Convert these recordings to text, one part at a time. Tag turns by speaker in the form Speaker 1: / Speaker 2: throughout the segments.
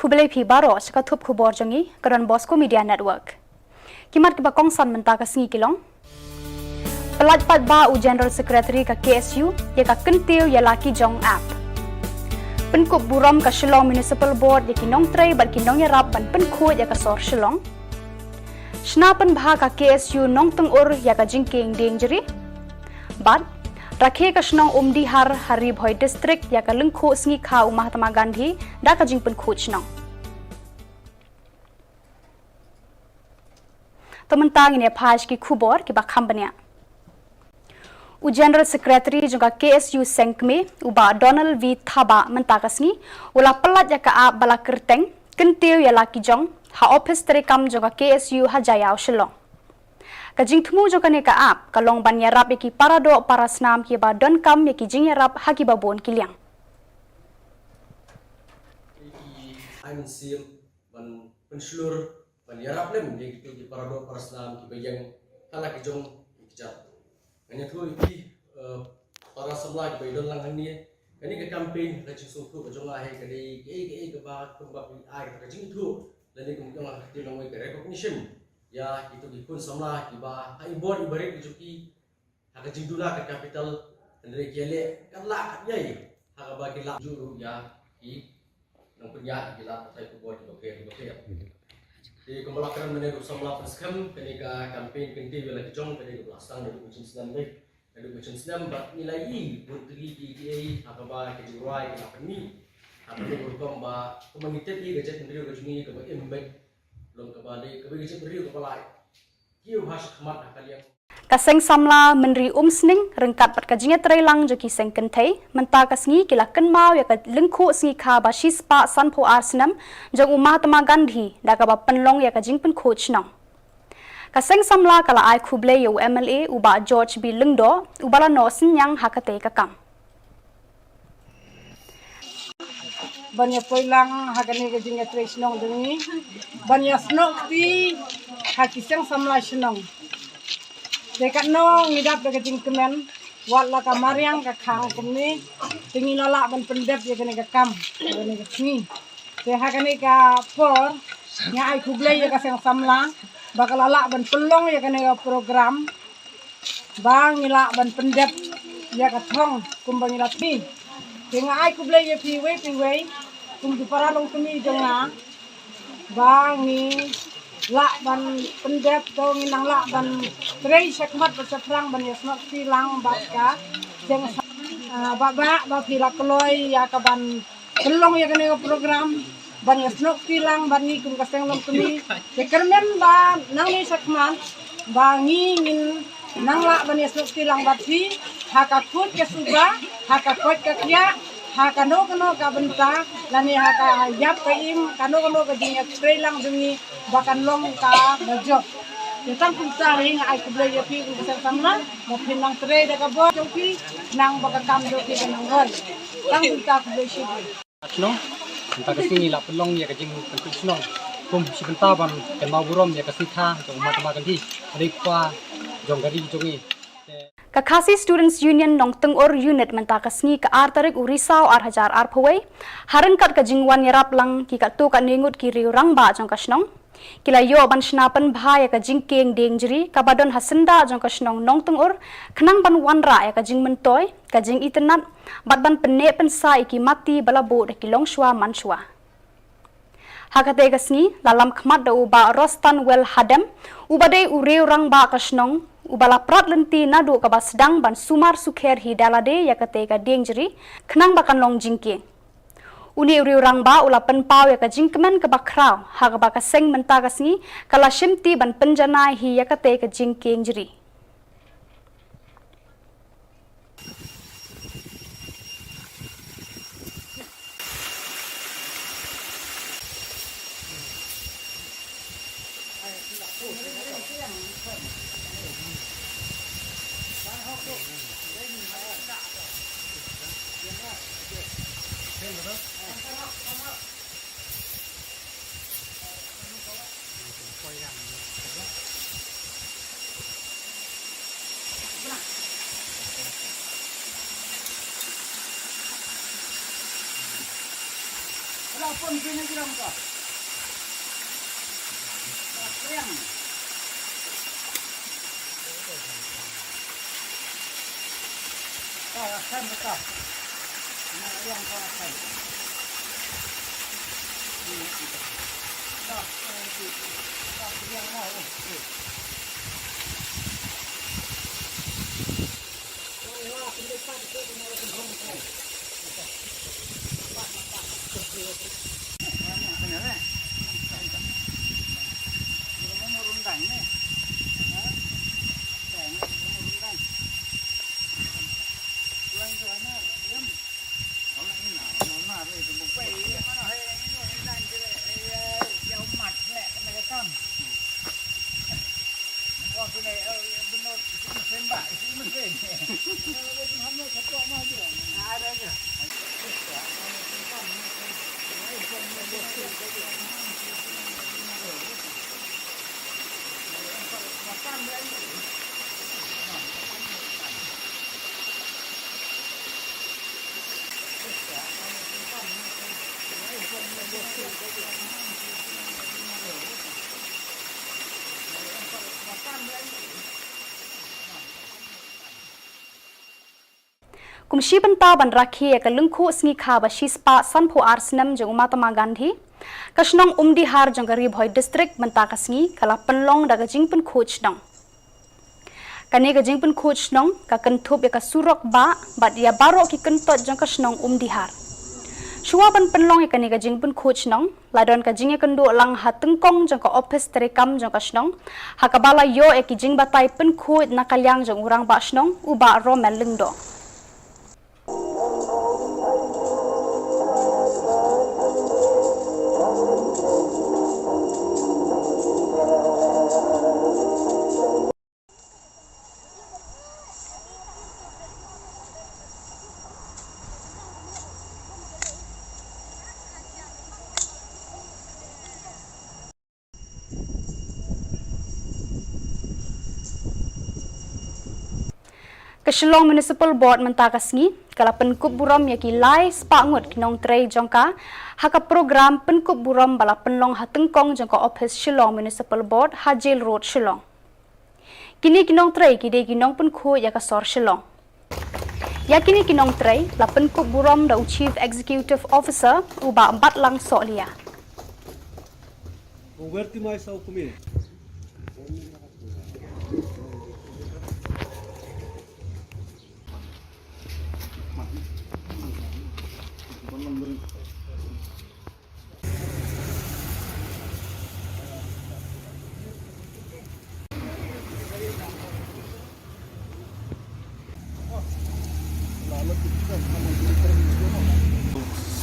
Speaker 1: Khubele Pi Baro, Shakatup Khubor Jangi, Karan Bosco Media Network. Kimat Kibakong San Mentaka Sngi Kilong. Pelat Pat Ba U General Secretary ka KSU, ya ka kentil ya laki jong app. Penkup buram ka Shillong Municipal Board ya kinong tray bat kinong ya rap ban penkut ya ka sor Shillong. Shnapan Bha ka KSU nong tengur ya ka jingking dingeri. Bat Rakhe ka Shnong Umdi Har Hari Bhoi District ya ka lengkho sngi kha u Mahatma Gandhi da ka jing penkut Shnong. Tementang ini phaj ki khubor ki bakham bania. U General Secretary juga KSU Sengkme uba Donald V Thaba mentakasngi ula pelat ya ka bala kerteng kentiu ya laki jong ha office terekam juga KSU Hajayau Shillong. Kajing temu juga ne ka ap kalong ban yarap ki parado parasnam ki ba don kam ki jing yarap haki babon kiliang.
Speaker 2: I'm sim ban penslur ban yarap lem ki ki parado parasnam ki bayang halak jong ikjat. Hanya tu iki para semula ki don lang hani kani ka campaign ka jing suku ka jong ahe ka dei ke ba kumba ai ka jing tu dan ni kumjong lah ki long ka recognition ya itu dikun samlah kiba hai board ibarik juki haka jingdula ka capital andre kele kanla katnyai haka bagi la juru ya ki nang punya gila tai ku board oke di kemalakan meneru samlah paskam kenika campaign kenti wala kijong kenika belastang dari kucing senam baik dari kucing senam bat nilai putri ki haka ba ke jurai ke apni haka ni urkom ba komunitas ni gajat meneru kejungi ke ba imbek
Speaker 1: Kaseng samla menri sning rengkat pat kajinga trailang joki seng kentai menta kasngi kila kenmau ya ka lengkhu sngi kha ba shispa sanpho arsenam jong Mahatma Gandhi da ka ba penlong ya ka jing pen coach nang kaseng samla kala ai khuble yu MLA uba George B Lengdo ubala no sinyang hakate ka kam
Speaker 3: banyak pelang hagani ke jinga Shillong dengi banyak snok ti hakiseng samla Shillong dekat no ngidap ke jing kemen wala ka mariang ka khang kumni tingi lala ban pendep ya kene ka kam kene ka sni te hagani ka por nya ai kuble ya ka seng samla bakal lala ban pelong ya kene ka program bang ngila ban pendep ya ka thong kumbang ngila ti tinga ai kuble ya piwe kum di paralong kami jonga bangi la ban pendep to nginang la ban trei sekmat bersefrang ban yasmat silang baska jeng ba pila keloi ya ka ban kelong ya kene program ban yasnok silang ban ni kum kaseng long kami kekermen ba nang ni sekmat bangi ngin nang la ban yasnok silang bati hakakut ke suba hakakut ke kya hakano ka benta lani haka yap kaim kano ka jinga trailang dungi bakan long ka bajo yatang punta ring ai kuble ya pi ku sang samna mo pinang tre da ka bo joki nang baka kam do ki nang gol tang punta kuble shi
Speaker 4: no ta ka singi la pelong ya ka jing ku snong kum si benta ban ke mau burom ya ka sitha to Mahatma Gandhi ri kwa jong gari jongi
Speaker 1: Kakasi Students Union nong tengur unit mentakasngi ke artarik urisau arhajar arpawai harengkat ke jingwan yarap lang ki ka tu ka ningut ki riurang ba jong kasnong kila yo ban shnapan bha ya ka jingkeng dengjeri ka badon hasenda jong kasnong nong tengur khnang ban wanra ya ka jing mentoy ka jing itenat bat ban penne pensa iki mati balabo de ki longshwa manshwa hakate kasngi dalam khmat da uba rostan wel hadam ubade uriurang ba kasnong ubala prat lenti nadu ka basdang ban sumar sukher hi dalade yakate ka dengjeri khnang bakan long jingke uni uriurang ba ula penpau ya ka jingkemen ka bakrau ha ka ba seng menta ka sngi kala shimti ban penjana hi yakate ka jingkeng jeri
Speaker 3: Apa sini kiram ka? Yang. Akan betul. Nah, yang akan. Yang mau. Wah, pendekat itu dengan kembang kai.
Speaker 1: Kumshi benta ban rakhi ka lungkhu sngi kha ba shispa sanpho arsenam jong Mahatma Gandhi kashnong umdihar jong gari bhoi district benta kasngi kala penlong daga jingpen coach nong kane ga jingpen coach nong ka kentup ya ka surok ba bat ya baro ki kentot jong kashnong umdihar Shua ban penlong ya kane ga jingpen coach nong ladon ka jing ya kendo lang ha tengkong jong ka office terekam jong kashnong ha ka bala yo e ki jing batai pen khoi nakalyang jong urang ba shnong uba ro melingdo Shillong Municipal Board mentakasngi kala penkup buram yaki lai spangut kinong trei jongka haka program penkup buram bala penlong hatengkong jongka office Shillong Municipal Board Hajil Road Shillong. Kini kinong trei kide kinong penku yaka sor Shillong. Yakini kinong trei la penkup buram da Chief Executive Officer uba 4 lang solia.
Speaker 5: Converti mais ao comer.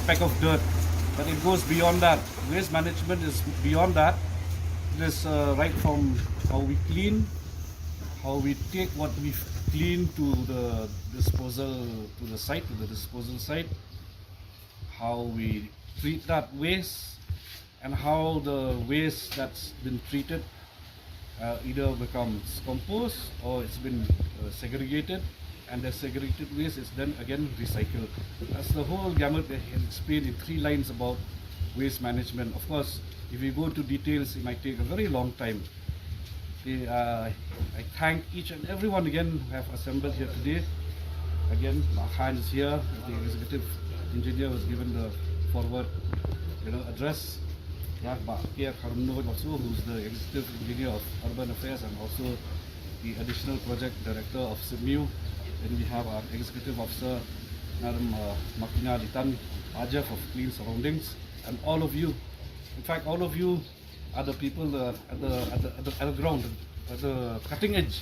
Speaker 5: Speck of dirt, but it goes beyond that. Waste management is beyond that. It is right from how we clean, how we take what we clean to the disposal, to the site, to the disposal site, how we treat that waste, and how the waste that's been treated either becomes compost or it's been segregated, and the segregated waste is then again recycled. That's the whole gamut explained in 3 lines about waste management. Of course, if we go to details, it might take a very long time. I thank each and everyone again who have assembled here today. Again, Khan is here, the executive engineer was given the forward address. Kia Karumno also, who's the executive engineer of urban affairs and also the additional project director of SIMU. Then we have our executive officer, Madam Makina Litan Ajaf of Clean Surroundings, and all of you. In fact, all of you are the people at the ground, at the cutting edge.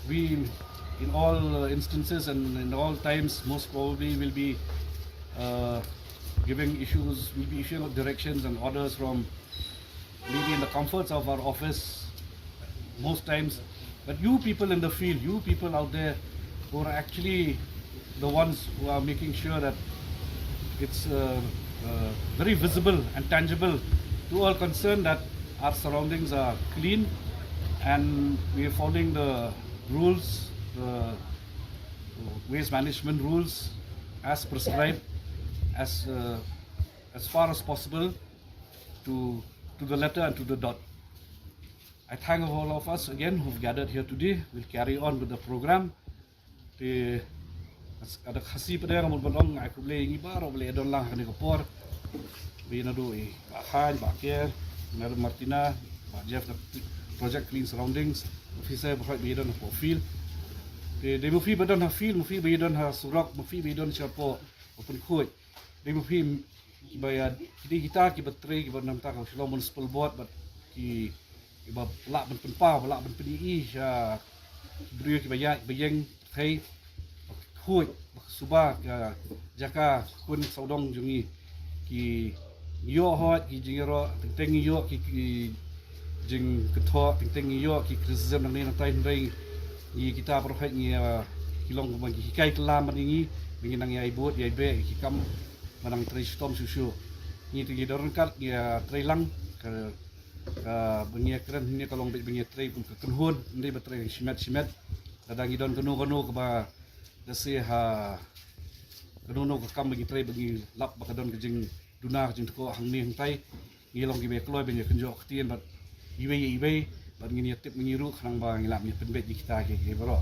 Speaker 5: We, in all instances and in all times, most probably will be issuing directions and orders from maybe in the comforts of our office most times. But you people in the field, you people out there who are actually the ones who are making sure that it's very visible and tangible to all concerned that our surroundings are clean and we are following the rules, the waste management rules as prescribed, as as far as possible to the letter and to the dot. I thank all of us again who've gathered here today. We'll carry on with the program. Ada khasi pada yang mau aku boleh ngibar, boleh don lah kani kopor. Bina do bahan, bakir, Nara Martina, Jeff project clean surroundings. Officer berhak bidon profil. They mufi bidon hafil, mufi bidon ha surak, mufi bidon siapa open kuat. They mufi bayar kita bateri kita nampak kalau Shillong Municipal Board but ki lak penpa, lak penPDI sya beri bayar bayang hai kuat subah jaka kun saudong jungi ki yo hot ki jingero teng yo ki jing ketua teng yo ki criticism nang ni nang tain ring ni kita profet ni Shillong bagi hikai kelam ni nang ya ibu ya ibe ki kam manang tray storm susu ni tu gidoran kat dia tray lang ke bengia keren ni kalau bengia tray pun kenhun ni betray simet kadang gidon kenu ke ba dasi ha kenu ke kam bagi tray bagi lap bakadon ke jing duna jing ko hang ni tai ngilong gibe kloi bengia kenjo ktien bat ibe bat ngini tip ngiru khang ba ngilap ni penbet kita ke bro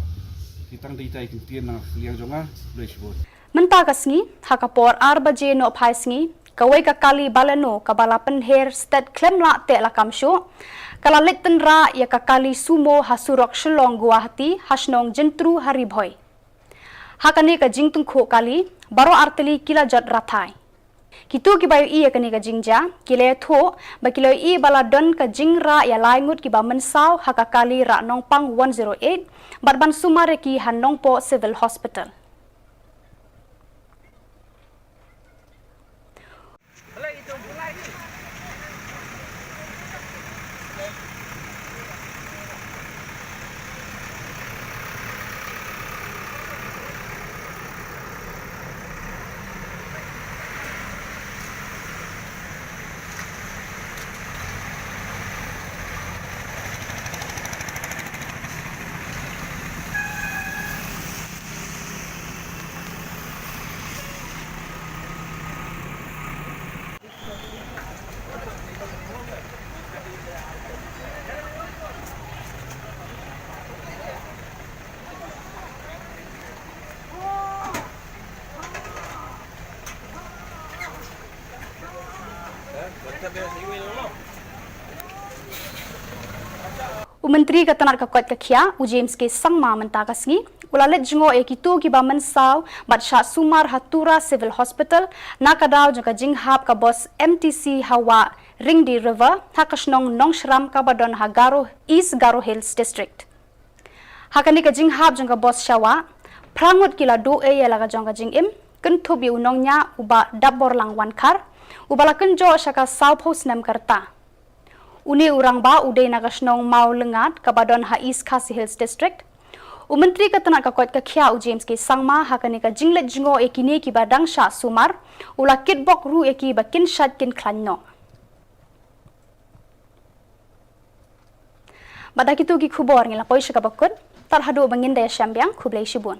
Speaker 5: kitang ditai kentien na liang jonga boleh sebut
Speaker 1: Menta kasngi hakapor arbaje no phaisngi kawai ka kali balano kabala penher stat klemla te la kamsho kala lekten ra ya ka kali sumo hasurok Shillong Guwahati hasnong jentru haribhoi hakane ka jingtung kho kali baro arteli kila jat rathai kitu ki bayu i yakani ka jingja kile tho bakilo i bala don ka jingra ya laingut ki ba mensau hakakali ra nong pang 108 barban sumare ki hanong po civil hospital. Menteri Katanar Kakot Kakia, James ke Sangma mentakasngi, ulalet jengo ekitu ki baman saw, batsha sumar hatura civil hospital, nakadaw jangka jinghap ka bos MTC Hawa Ringdi River, hakasnong nongshram kabadon Hagaro East Garo Hills District. Hakani ka jinghap jangka bos Shawa, prangut kila do yalaga jangka jingim, kentubi unongnya uba dabor lang wankar, ubala kenjo syaka South Post nam karta. Uni urang ba uday nagasnong mau lengat kabadon ha East Khasi Hills District. Menteri Katanar Kakot Kakia James ke Sangma hakani ka jinglet jingo ekini ki badang sha sumar ula kitbok ru eki bakin shat kin klanno. Badak itu ki khubor ngila poi syaka bakut tarhadu bangin daya syambiang kublai shibun.